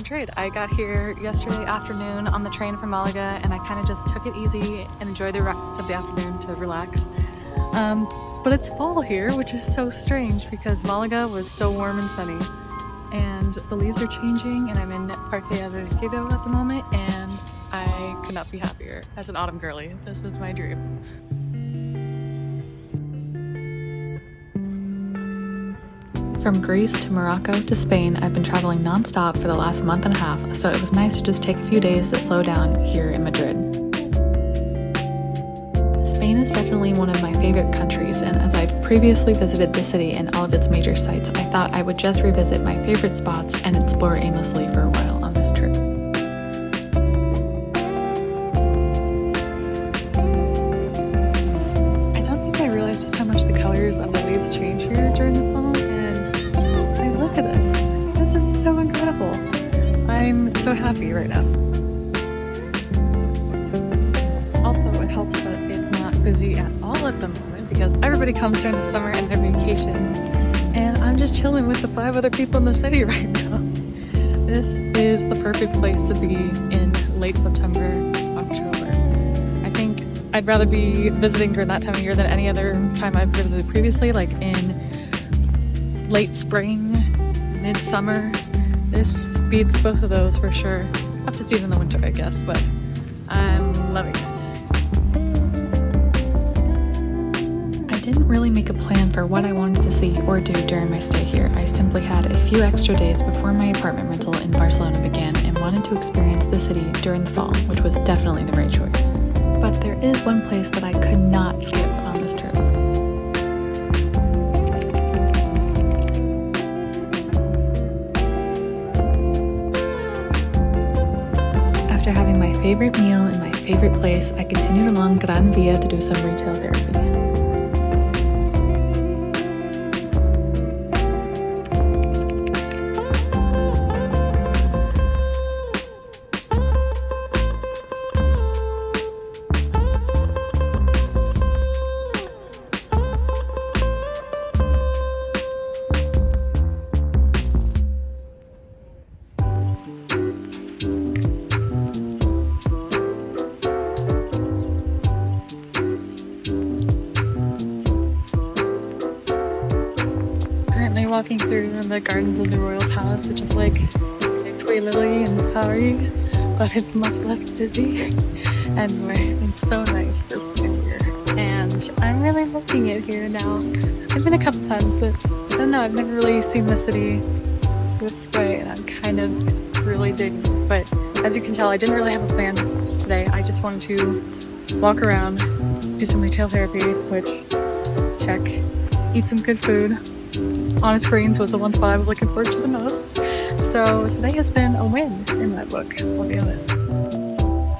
Madrid. I got here yesterday afternoon on the train from Malaga, and I kind of just took it easy and enjoyed the rest of the afternoon to relax. But it's fall here, which is so strange because Malaga was still warm and sunny. And the leaves are changing, and I'm in Parque Avertido at the moment, and I could not be happier. As an autumn girly, this is my dream. From Greece to Morocco to Spain, I've been traveling non-stop for the last month and a half, so it was nice to just take a few days to slow down here in Madrid. Spain is definitely one of my favorite countries, and as I've previously visited the city and all of its major sites, I thought I would just revisit my favorite spots and explore aimlessly for a while on this trip. I don't think I realized just how much the colors of the leaves change here during the fall, and I look at this. This is so incredible. I'm so happy right now. Also, it helps that it's not busy at all at the moment because everybody comes during the summer and their vacations, and I'm just chilling with the 5 other people in the city right now. This is the perfect place to be in late September, October. I think I'd rather be visiting during that time of year than any other time I've visited previously, like in late spring, midsummer. This beats both of those for sure. Up to season in the winter, I guess, but I'm loving this. I didn't really make a plan for what I wanted to see or do during my stay here. I simply had a few extra days before my apartment rental in Barcelona began and wanted to experience the city during the fall, which was definitely the right choice. But there is one place that I could not skip on this trip. After having my favorite meal in my favorite place, I continued along Gran Via to do some retail therapy. Walking through the gardens of the Royal Palace, which is like Ixway Lily in Paris, but it's much less busy. Anyway, it's so nice this time of year, and I'm really liking it here now. I've been a couple times, but I don't know, I've never really seen the city this way, and I'm kind of really digging it. But as you can tell, I didn't really have a plan today. I just wanted to walk around, do some retail therapy, which, check, eat some good food. Honest Greens was the one spot I was looking forward to the most. So today has been a win in my book, I'll be honest.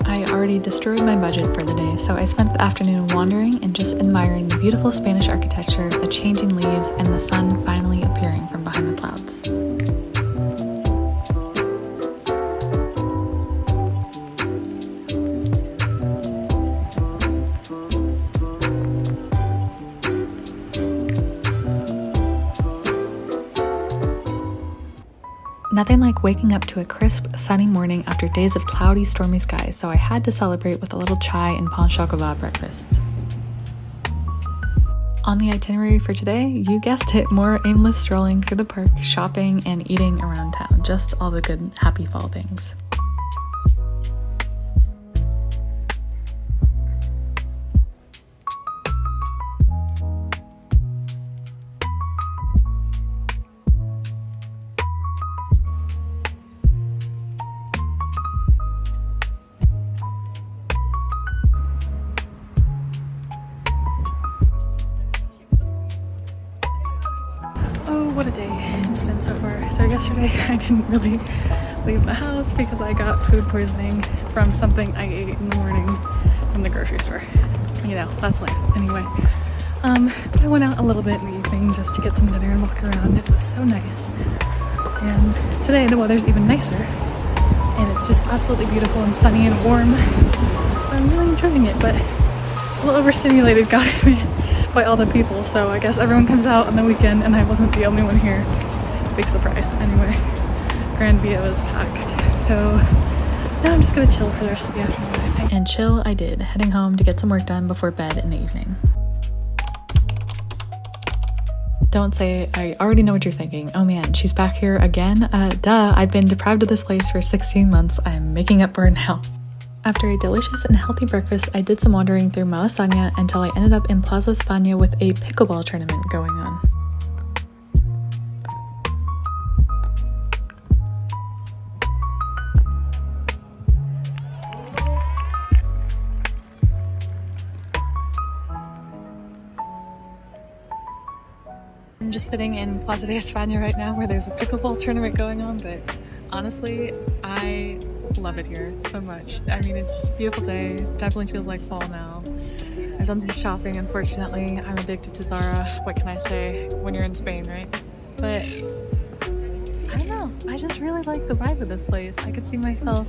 I already destroyed my budget for the day, so I spent the afternoon wandering and just admiring the beautiful Spanish architecture, the changing leaves, and the sun finally appearing from behind the clouds. Nothing like waking up to a crisp, sunny morning after days of cloudy, stormy skies, so I had to celebrate with a little chai and pain chocolat breakfast. On the itinerary for today, you guessed it, more aimless strolling through the park, shopping, and eating around town. Just all the good, happy fall things. What a day it's been so far. So yesterday I didn't really leave the house because I got food poisoning from something I ate in the morning from the grocery store. You know, that's life. Anyway, but I went out a little bit in the evening just to get some dinner and walk around. It was so nice. And today the weather's even nicer, and it's just absolutely beautiful and sunny and warm. So I'm really enjoying it, but a little overstimulated, got it, by all the people, so I guess everyone comes out on the weekend and I wasn't the only one here. Big surprise. Anyway, Gran Via was packed. So now I'm just gonna chill for the rest of the afternoon, I think. And chill I did, heading home to get some work done before bed in the evening. Don't say, I already know what you're thinking. Oh man, she's back here again? Duh, I've been deprived of this place for 16 months. I'm making up for it now. After a delicious and healthy breakfast, I did some wandering through Malasaña until I ended up in Plaza España with a pickleball tournament going on. I'm just sitting in Plaza de España right now where there's a pickleball tournament going on, but honestly, I love it here so much. I mean, it's just a beautiful day. Definitely feels like fall now. I've done some shopping, unfortunately. I'm addicted to Zara. What can I say when you're in Spain, right? But I don't know. I just really like the vibe of this place. I could see myself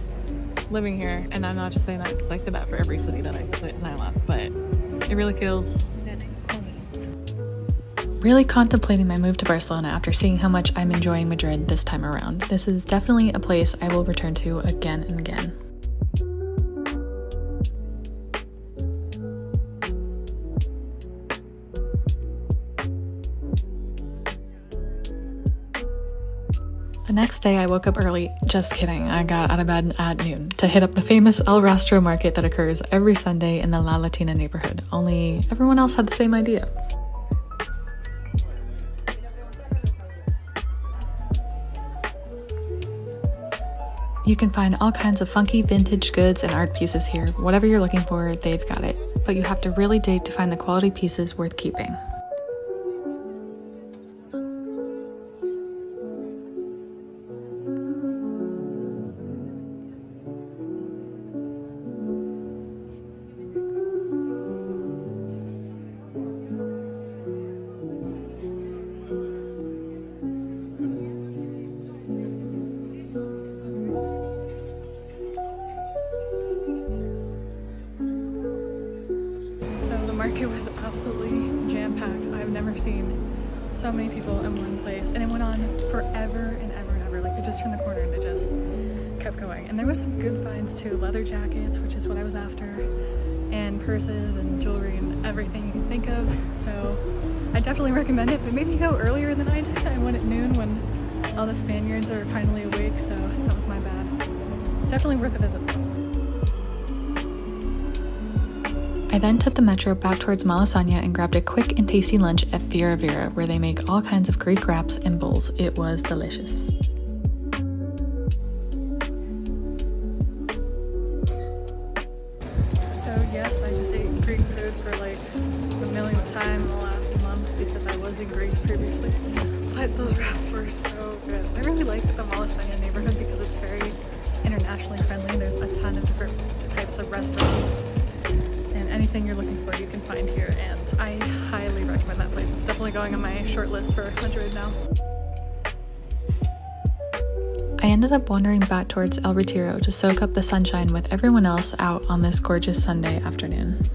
living here, and I'm not just saying that because I say that for every city that I visit and I love, but it really feels Really contemplating my move to Barcelona after seeing how much I'm enjoying Madrid this time around. This is definitely a place I will return to again and again. The next day I woke up early, just kidding, I got out of bed at noon to hit up the famous El Rastro market that occurs every Sunday in the La Latina neighborhood, only everyone else had the same idea. You can find all kinds of funky vintage goods and art pieces here. Whatever you're looking for, they've got it. But you have to really dig to find the quality pieces worth keeping. Market was absolutely jam-packed. I've never seen so many people in one place, and it went on forever and ever and ever. Like, we just turned the corner and it just kept going. And there was some good finds too. Leather jackets, which is what I was after, and purses and jewelry and everything you can think of. So I definitely recommend it, but maybe go earlier in the night. I went at noon when all the Spaniards are finally awake, so that was my bad. Definitely worth a visit though. I then took the metro back towards Malasaña and grabbed a quick and tasty lunch at Vera Vera, where they make all kinds of Greek wraps and bowls. It was delicious. So yes, I just ate Greek food for like the millionth time in the last month because I was in Greece previously. But those wraps were so good. I really like the Malasaña neighborhood because it's very internationally friendly. There's a ton of different types of restaurants. Anything you're looking for you can find here, and I highly recommend that place. It's definitely going on my short list for Madrid now. I ended up wandering back towards El Retiro to soak up the sunshine with everyone else out on this gorgeous Sunday afternoon.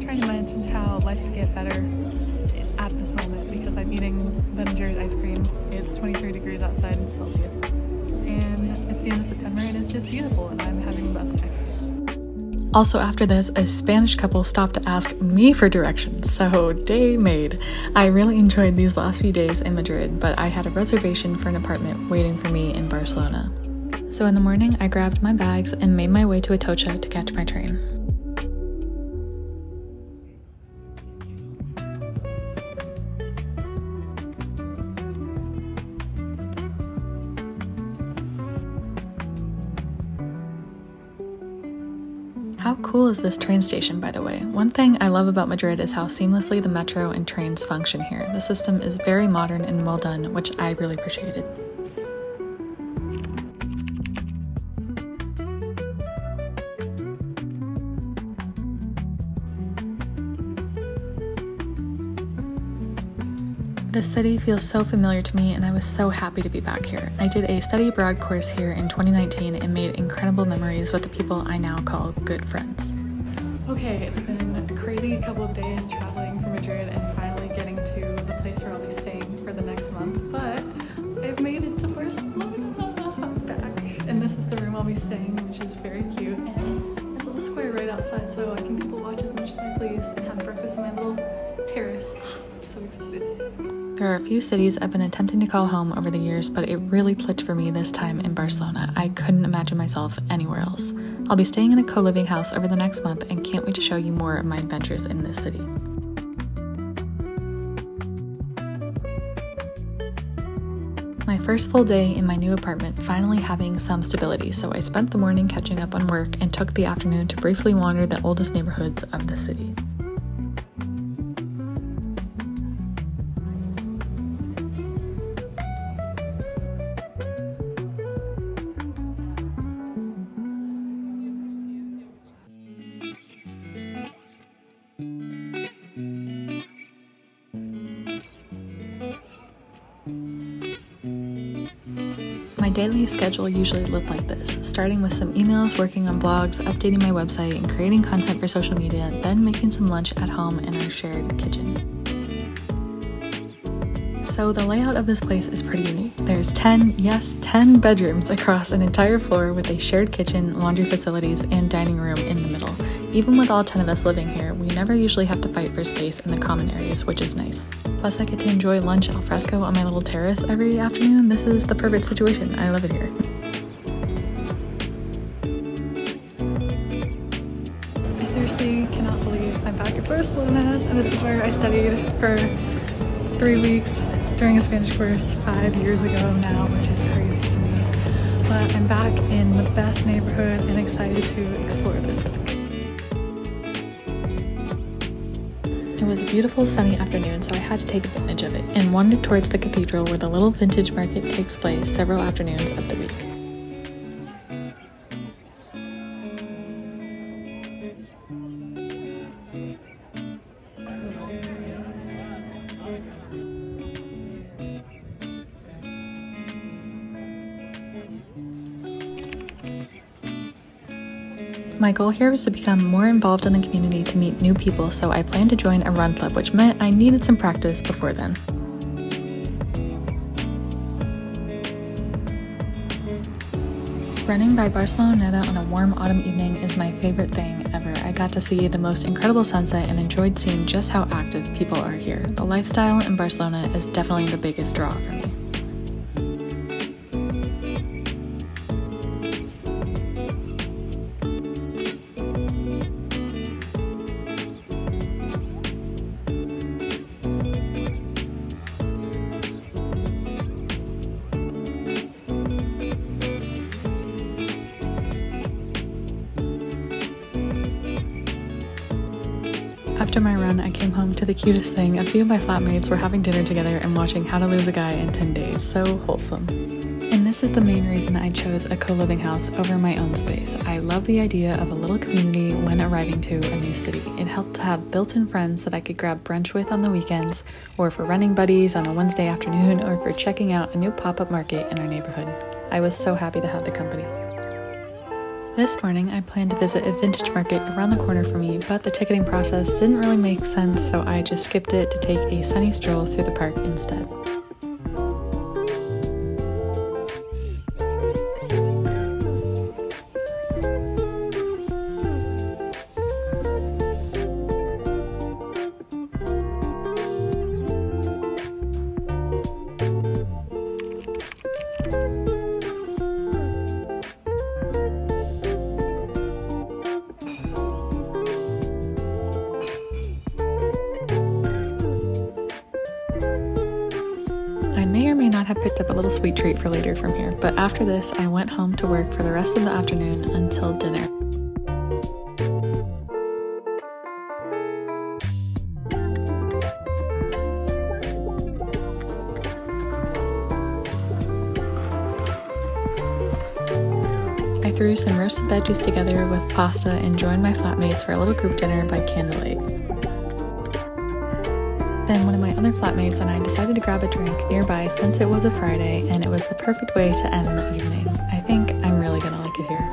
Trying to mention how life could get better at this moment because I'm eating Ben & Jerry's ice cream. It's 23 degrees outside in Celsius, and it's the end of September and it's just beautiful, and I'm having the best time. Also after this, a Spanish couple stopped to ask me for directions, so day made. I really enjoyed these last few days in Madrid, but I had a reservation for an apartment waiting for me in Barcelona. So in the morning, I grabbed my bags and made my way to Atocha to catch my train. How cool is this train station, by the way? One thing I love about Madrid is how seamlessly the metro and trains function here. The system is very modern and well done, which I really appreciated. This city feels so familiar to me, and I was so happy to be back here. I did a study abroad course here in 2019 and made incredible memories with the people I now call good friends. Okay, it's been a crazy couple of days traveling from Madrid and finally getting to the place where I'll be staying for the next month, but I've made it to Barcelona back, and this is the room I'll be staying, which is very cute, and there's a little square right outside so I can people watch as much as I please and have breakfast on my little terrace. I'm so excited. There are a few cities I've been attempting to call home over the years, but it really clicked for me this time in Barcelona. I couldn't imagine myself anywhere else. I'll be staying in a co-living house over the next month and can't wait to show you more of my adventures in this city. My first full day in my new apartment finally having some stability, so I spent the morning catching up on work and took the afternoon to briefly wander the oldest neighborhoods of the city. My daily schedule usually looked like this, starting with some emails, working on blogs, updating my website, and creating content for social media, then making some lunch at home in our shared kitchen. So the layout of this place is pretty unique. There's 10 bedrooms across an entire floor with a shared kitchen, laundry facilities, and dining room in the middle. Even with all 10 of us living here, we never usually have to fight for space in the common areas, which is nice. Plus, I get to enjoy lunch al fresco on my little terrace every afternoon. This is the perfect situation. I love it here. I seriously cannot believe I'm back in Barcelona, and this is where I studied for 3 weeks during a Spanish course 5 years ago now, which is crazy to me. But I'm back in the best neighborhood and excited to explore this week. It was a beautiful sunny afternoon, so I had to take advantage of it and wandered towards the cathedral where the little vintage market takes place several afternoons of the week. My goal here was to become more involved in the community to meet new people, so I planned to join a run club, which meant I needed some practice before then. Running by Barcelona on a warm autumn evening is my favorite thing ever. I got to see the most incredible sunset and enjoyed seeing just how active people are here. The lifestyle in Barcelona is definitely the biggest draw for me. After my run, I came home to the cutest thing. A few of my flatmates were having dinner together and watching How to Lose a Guy in 10 Days. So wholesome. And this is the main reason I chose a co-living house over my own space. I love the idea of a little community when arriving to a new city. It helped to have built-in friends that I could grab brunch with on the weekends, or for running buddies on a Wednesday afternoon, or for checking out a new pop-up market in our neighborhood. I was so happy to have the company. This morning, I planned to visit a vintage market around the corner from me, but the ticketing process didn't really make sense, so I just skipped it to take a sunny stroll through the park instead. I may or may not have picked up a little sweet treat for later from here, but after this, I went home to work for the rest of the afternoon until dinner. I threw some roasted veggies together with pasta and joined my flatmates for a little group dinner by candlelight. Then one of my other flatmates and I decided to grab a drink nearby since it was a Friday and it was the perfect way to end the evening. I think I'm really gonna like it here.